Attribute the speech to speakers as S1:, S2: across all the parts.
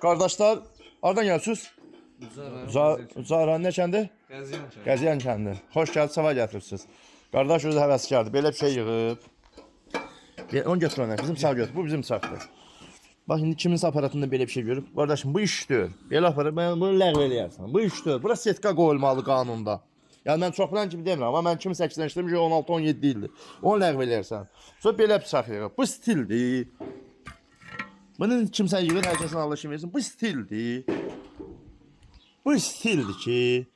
S1: Qardaşlar, hardan gəlsiniz? Zara nə kəndi? Qəziyan kəndi. Xoş gəldiniz, sabah gətirsiniz. Qardaş özü həvəskardır, belə bir şey yığıb. Onu götür ona, bizim sağ götür, bu bizim sağdır. Bax, indi kiminsə aparatında belə bir şey görüb. Qardaşım, bu işdir. Belə aparat, mən bunu ləğv eləyərsən. Bu işdir. Bura setka qoyulmalı qanunda. Yəni, mən çox bilən kimi demirəm, amma mən 2008-dən 16-17 ildir. Onu ləğv eləyərsən. Sonra belə bir sağ yığıb. Bu stildir. Bunun kimsə yığır, hər kəsin Allah kimi versin. Bu stildir. Bu stildir ki,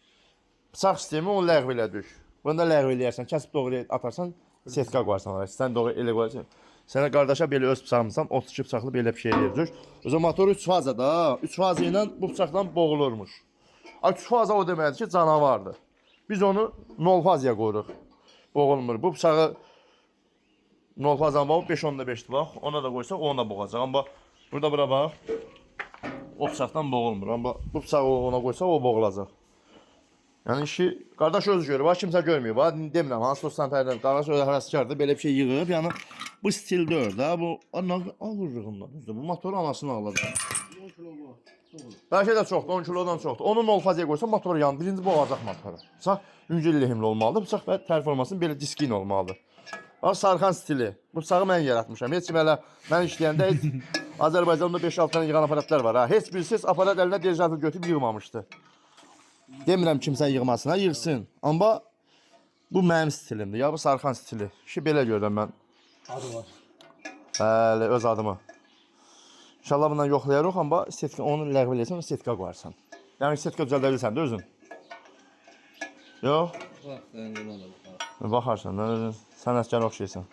S1: bıçaq sistemi onu ləğv elədik. Bunu da ləğv eləyərsən, kəsib doğru atarsan, setka qoyarsan. Sən doğru elə qoyarsan. Sənə qardaşa belə öz bıçağımızdan 32 bıçaqlı belə bir şey verdik. O zaman motoru 3 fazada, 3 fazı ilə bu bıçaqdan boğulurmuş. 3 faza o deməkdir ki, canavardır. Biz onu 0 fazaya qoyuruq. Boğulmur. Bu bıçağı 0 fazdan bax, 5-10-5'dir bax. Ona da qoysaq, onu da boğacaq. Amma burada bura bax. O bıçaqdan boğulmur. Amma bu bıçağı ona qoysaq, o boğulacaq. Yəni işi qardaş özü görür, bax kimsə görmüyor. Bax demirəm, hansı dostdan pərdən qardaş özü həvəskardır, belə bir şey yığıb, yəni bu stil deyil də, bu ağırlığından düzdür. Bu motoru anasını ağladı.
S2: 10 kilo var.
S1: Bəlkə də çoxdur, 10 kilodan çoxdur. Onu 0 fazaya qoysa motor yanır, birinci boğacaq motoru. Bıçaq yüngül lehimli olmalıdır, bıçaq və performansın belə diskin olmalıdır. Bax Sarxan stili, bu bıçağı mən yaratmışam. Heç kim elə mən işləyəndə heç Azərbaycanda 5-6 dənə yığan aparatlar var ha. Heç birisiz aparat əlinə dirijator götürüb yığmamışdı. Demirəm kimsə yığmasına, yığsın. Amma bu mənim stilimdir. Ya bu Sarxan stili. İşi belə görürəm mən.
S2: Adı var.
S1: Bəli, öz adımı. İnşallah bundan yoxlayarıq, amma setka onu ləğv eləyirsən, setka qoyarsan. Yəni setka düzəldə bilirsən də özün. Yox?
S2: Bax,
S1: Baxarsan da özün. Sənətkar oxşayırsan.